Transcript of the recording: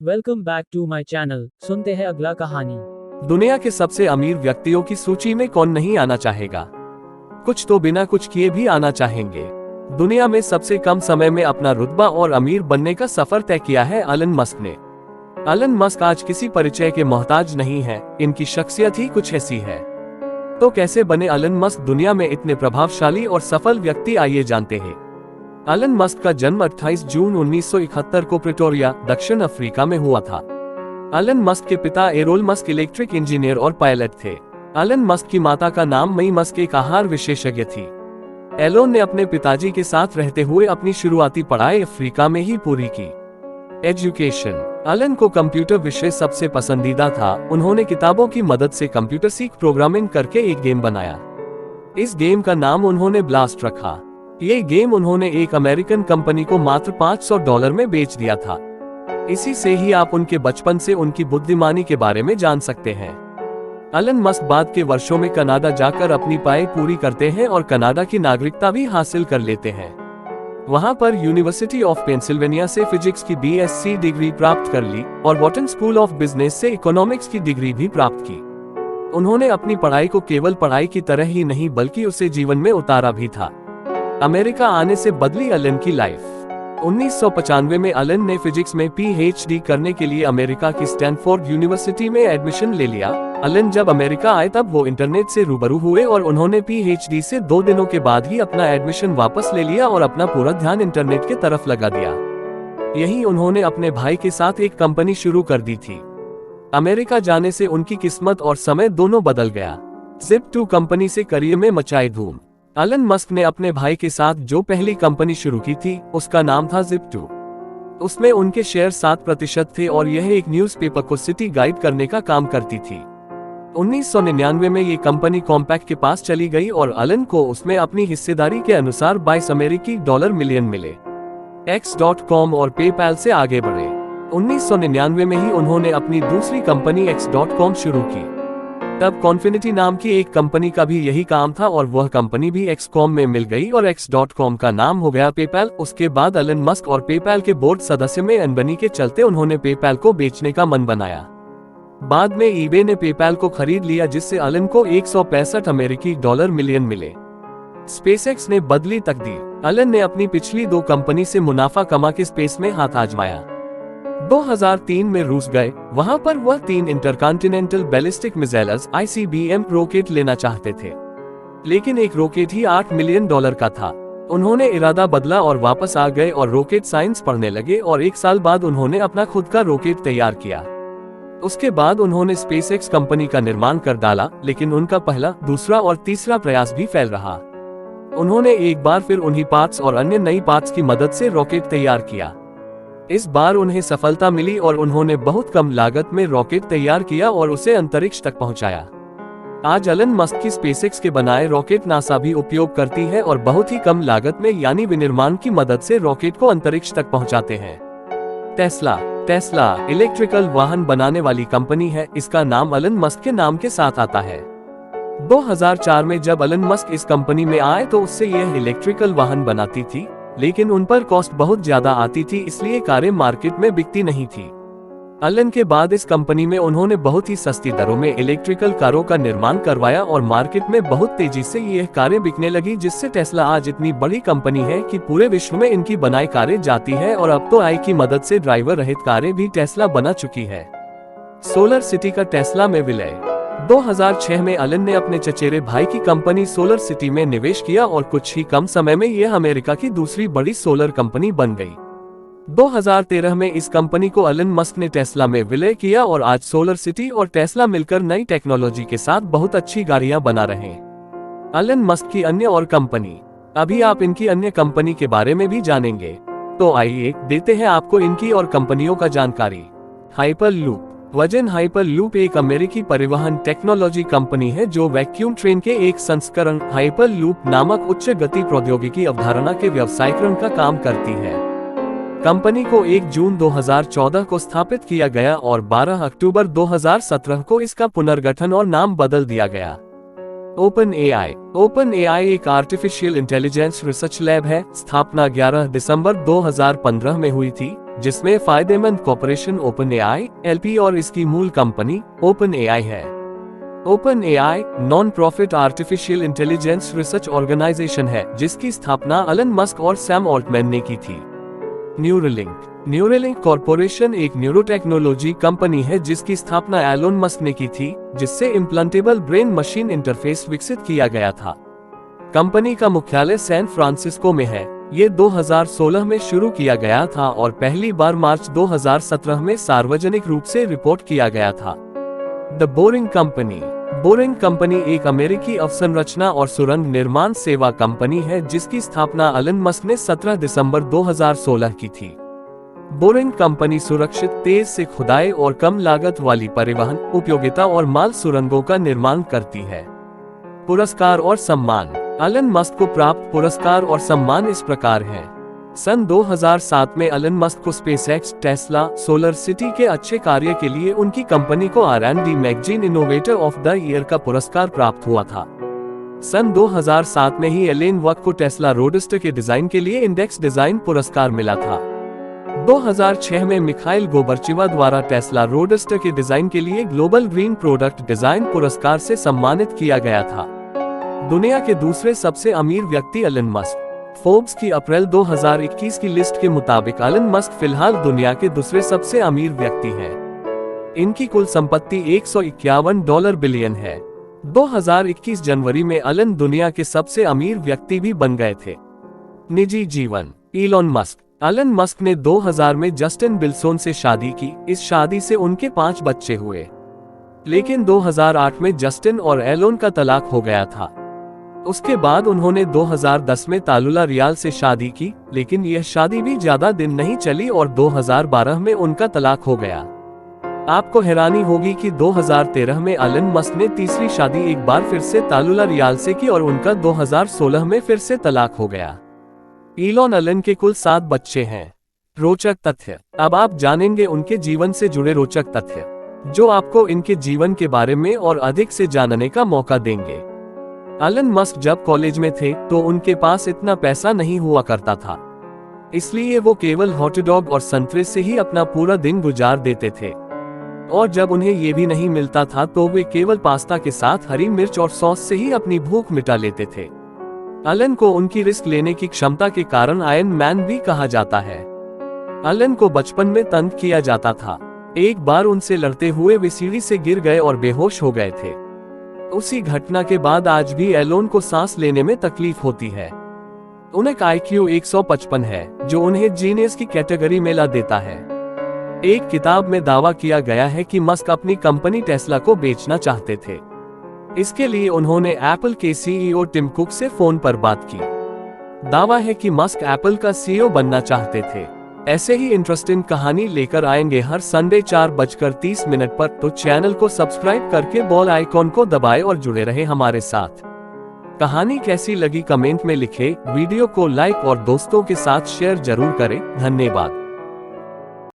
Welcome back to my channel. सुनते हैं अगला कहानी। दुनिया के सबसे अमीर व्यक्तियों की सूची में कौन नहीं आना चाहेगा। कुछ तो बिना कुछ किए भी आना चाहेंगे। दुनिया में सबसे कम समय में अपना रुतबा और अमीर बनने का सफर तय किया है एलन मस्क ने। एलन मस्क आज किसी परिचय के मोहताज नहीं है, इनकी शख्सियत ही कुछ ऐसी है। तो कैसे बने एलन मस्क दुनिया में इतने प्रभावशाली और सफल व्यक्ति, आइए जानते हैं। एलन मस्क का जन्म 28 जून 1971 को प्रिटोरिया, दक्षिण अफ्रीका में हुआ था। एलन मस्क के पिता एरोल मस्क इलेक्ट्रिक इंजीनियर और पायलट थे। एलन मस्क की माता का नाम मई मस्क एक आहार विशेषज्ञ थी। एलोन ने अपने पिताजी के साथ रहते हुए अपनी शुरुआती पढ़ाई अफ्रीका में ही पूरी की। एजुकेशन। एलन को कंप्यूटर विषय सबसे पसंदीदा था। उन्होंने किताबों की मदद से कंप्यूटर सीख प्रोग्रामिंग करके एक गेम बनाया। इस गेम का नाम उन्होंने ब्लास्ट रखा। ये गेम उन्होंने एक अमेरिकन कंपनी को मात्र $500 में बेच दिया था। इसी से ही आप उनके बचपन से उनकी बुद्धिमानी के बारे में जान सकते हैं। एलन मस्क बाद के वर्षों में कनाडा जाकर अपनी पढ़ाई पूरी करते हैं और कनाडा की नागरिकता भी हासिल कर लेते हैं। वहां पर यूनिवर्सिटी ऑफ पेंसिल्वेनिया से फिजिक्स की BSc डिग्री प्राप्त कर ली और वॉटन स्कूल ऑफ बिजनेस से इकोनॉमिक्स की डिग्री भी प्राप्त की। उन्होंने अपनी पढ़ाई को केवल पढ़ाई की तरह ही नहीं बल्कि उसे जीवन में उतारा भी था। अमेरिका आने से बदली एलन की लाइफ। 1995 में एलन ने फिजिक्स में PhD करने के लिए अमेरिका की स्टैनफोर्ड यूनिवर्सिटी में एडमिशन ले लिया। एलन जब अमेरिका आए तब वो इंटरनेट से रूबरू हुए और उन्होंने PhD से 2 दिनों के बाद ही अपना एडमिशन वापस ले लिया और अपना पूरा ध्यान इंटरनेट की तरफ लगा दिया। यही उन्होंने अपने भाई के साथ एक कंपनी शुरू कर दी थी। अमेरिका जाने से उनकी किस्मत और समय दोनों बदल गया। Zip2 कंपनी से करियर में मचाई धूम। एलन मस्क ने अपने भाई के साथ जो पहली कंपनी शुरू की थी उसका नाम था Zip2। उसमें उनके शेयर 7% थे और यह एक न्यूज़पेपर को सिटी गाइड करने का काम करती थी। 1999 में ये कंपनी कॉम्पैक्ट के पास चली गई और एलन को उसमें अपनी हिस्सेदारी के अनुसार $22 मिलियन मिले। X.com और पेपैल से आगे बढ़े। 1999 में ही उन्होंने अपनी दूसरी कंपनी X.com शुरू की। तब कॉन्फिनिटी नाम की एक कंपनी का भी यही काम था और वह कंपनी भी X.com में मिल गई और X.com का नाम हो गया पेपैल। उसके बाद एलन मस्क और पेपैल के बोर्ड सदस्य में अनबनी के चलते उन्होंने पेपैल को बेचने का मन बनाया। बाद में ईबे ने पेपैल को खरीद लिया जिससे एलन को $165 मिलियन मिले। स्पेसएक्स ने बदली तकदीर। एलन ने अपनी पिछली 2 कंपनी से मुनाफा कमा के स्पेस में हाथ आजमाया। 2003 में रूस गए। वहां पर वह 3 intercontinental ballistic missiles ICBM rocket लेना चाहते थे, लेकिन एक रॉकेट ही $8 मिलियन का था। उन्होंने इरादा बदला और वापस आ गए और रॉकेट साइंस पढ़ने लगे और 1 साल बाद उन्होंने अपना खुद का रॉकेट तैयार किया। उसके बाद उन्होंने स्पेसएक्स कंपनी का निर्माण कर डाला, लेकिन उनका पहला, दूसरा और तीसरा प्रयास भी फेल रहा। उन्होंने एक बार फिर उन्हीं पार्ट्स और अन्य नई पार्ट्स की मदद से रॉकेट तैयार किया। इस बार उन्हें सफलता मिली और उन्होंने बहुत कम लागत में रॉकेट तैयार किया और उसे अंतरिक्ष तक पहुंचाया। आज एलन मस्क की स्पेसएक्स के बनाए रॉकेट नासा भी उपयोग करती है और बहुत ही कम लागत में यानी विनिर्माण की मदद से रॉकेट को अंतरिक्ष तक पहुंचाते हैं। टेस्ला इलेक्ट्रिकल वाहन बनाने वाली कंपनी है। इसका नाम एलन मस्क के नाम के साथ आता है। 2004 में जब एलन मस्क इस कंपनी में आए तो उससे यह इलेक्ट्रिकल वाहन बनाती थी, लेकिन उन पर कॉस्ट बहुत ज्यादा आती थी, इसलिए कारें मार्केट में बिकती नहीं थी। एलन के बाद इस कंपनी में उन्होंने बहुत ही सस्ती दरों में इलेक्ट्रिकल कारों का निर्माण करवाया और मार्केट में बहुत तेजी से यह कारें बिकने लगी, जिससे टेस्ला आज इतनी बड़ी कंपनी है कि पूरे विश्व में इनकी बनाई कारें जाती है और अब तो AI की मदद से ड्राइवर रहित कारें भी टेस्ला बना चुकी है। सोलर सिटी का टेस्ला में विलय। 2006 में एलन ने अपने चचेरे भाई की कंपनी सोलर सिटी में निवेश किया और कुछ ही कम समय में यह अमेरिका की दूसरी बड़ी सोलर कंपनी बन गई। 2013 में इस कंपनी को एलन मस्क ने टेस्ला में विलय किया और आज सोलर सिटी और टेस्ला मिलकर नई टेक्नोलॉजी के साथ बहुत अच्छी गाड़ियां बना रहे हैं। एलन मस्क की अन्य और कंपनी। अभी आप इनकी अन्य कंपनी के बारे में भी जानेंगे, तो आइए देते हैं आपको इनकी और कंपनियों का जानकारी। हाइपरलूप। वजन हाइपरलूप एक अमेरिकी परिवहन टेक्नोलॉजी कंपनी है जो वैक्यूम ट्रेन के एक संस्करण हाइपरलूप नामक उच्च गति प्रौद्योगिकी अवधारणा के व्यवसायीकरण का काम करती है। कंपनी को 1 जून 2014 को स्थापित किया गया और 12 अक्टूबर 2017 को इसका पुनर्गठन और नाम बदल दिया गया। ओपन एआई एक आर्टिफिशियल इंटेलिजेंस रिसर्च लैब है। स्थापना 11 दिसंबर 2015 में हुई थी। जिसमें फायदेमंद कॉर्पोरेशन OpenAI LP और इसकी मूल कंपनी OpenAI है। OpenAI non profit artificial intelligence research organisation है, जिसकी स्थापना एलन मस्क और सैम ऑल्टमैन ने की थी। न्यूरेलिंक कॉर्पोरेशन एक न्यूरोटेक्नोलॉजी कंपनी है जिसकी स्थापना एलोन मस्क ने की थी, जिससे इम्प्लांटेबल ब्रेन मशीन इंटरफेस विकसित किया गया था। कंपनी का मुख्यालय सैन फ्रांसिस्को में है। ये 2016 में शुरू किया गया था और पहली बार मार्च 2017 में सार्वजनिक रूप से रिपोर्ट किया गया था। द बोरिंग कंपनी एक अमेरिकी अवसंरचना और सुरंग निर्माण सेवा कंपनी है जिसकी स्थापना एलन मस्क ने 17 दिसंबर 2016 की थी। बोरिंग कंपनी सुरक्षित, तेज से खुदाई और कम लागत वाली परिवहन, उपयोगिता और माल सुरंगों का निर्माण करती है। पुरस्कार और सम्मान। एलन मस्क को प्राप्त पुरस्कार और सम्मान इस प्रकार हैं। सन 2007 में एलन मस्क को स्पेसएक्स, टेस्ला, सोलर सिटी के अच्छे कार्य के लिए उनकी कंपनी को R&D magazine innovator of the year का पुरस्कार प्राप्त हुआ था। सन 2007 में ही एलन वक को टेस्ला रोडस्टर के डिजाइन के लिए इंडेक्स डिजाइन पुरस्कार मिला था। 2006 में मिखाइल गोबर्चिवा द्वारा टेस्ला रोडस्टर के डिजाइन के लिए ग्लोबल ग्रीन प्रोडक्ट डिजाइन पुरस्कार से सम्मानित किया गया था। दुनिया के दूसरे सबसे अमीर व्यक्ति एलन मस्क। फोर्ब्स की अप्रैल 2021 की लिस्ट के मुताबिक एलन मस्क फिलहाल दुनिया के दूसरे सबसे अमीर व्यक्ति हैं। इनकी कुल संपत्ति $151 बिलियन है। 2021 जनवरी में एलन दुनिया के सबसे अमीर व्यक्ति भी बन गए थे। निजी जीवन। एलन मस्क ने 2000 में जस्टिन बिल्सोन से शादी की। इस शादी से उनके 5 बच्चे हुए, लेकिन 2008 में जस्टिन और एलोन का तलाक हो गया था। उसके बाद उन्होंने 2010 में तालुला रियाल से शादी की, लेकिन यह शादी भी ज्यादा दिन नहीं चली और 2012 में उनका तलाक हो गया। आपको हैरानी होगी कि 2013 में एलन मस्क ने तीसरी शादी एक बार फिर से तालुला रियाल से की और उनका 2016 में फिर से तलाक हो गया। इलॉन एलन के कुल 7 बच्चे हैं। रोचक तथ्य। अब आप जानेंगे उनके जीवन से जुड़े रोचक तथ्य, जो आपको इनके जीवन के बारे में और अधिक से जानने का मौका देंगे। एलन मस्क जब कॉलेज में थे तो उनके पास इतना पैसा नहीं हुआ करता था, इसलिए वो केवल हॉटडॉग और संतरे से ही अपना पूरा दिन गुजार देते थे। और जब उन्हें ये भी नहीं मिलता था तो वे केवल पास्ता के साथ हरी मिर्च और सॉस से ही अपनी भूख मिटा लेते थे। एलन को उनकी रिस्क लेने की क्षमता के कारण आयरन मैन भी कहा जाता है। एलन को बचपन में तंग किया जाता था। एक बार उनसे लड़ते हुए वे सीढ़ी से गिर गए और बेहोश हो गए थे। उसी घटना के बाद आज भी एलोन को सांस लेने में तकलीफ होती है। उनका IQ 155 है, जो उन्हें जीनियस की कैटेगरी में ला देता है। एक किताब में दावा किया गया है कि मस्क अपनी कंपनी टेस्ला को बेचना चाहते थे। इसके लिए उन्होंने एप्पल के CEO टिम कुक से फोन पर बात की। दावा है कि मस्क एप्पल का CEO बनना चाहते थे। ऐसे ही इंटरेस्टिंग कहानी लेकर आएंगे हर संडे 4:30 पर, तो चैनल को सब्सक्राइब करके बेल आइकॉन को दबाएं और जुड़े रहे हमारे साथ। कहानी कैसी लगी कमेंट में लिखें, वीडियो को लाइक और दोस्तों के साथ शेयर जरूर करें। धन्यवाद।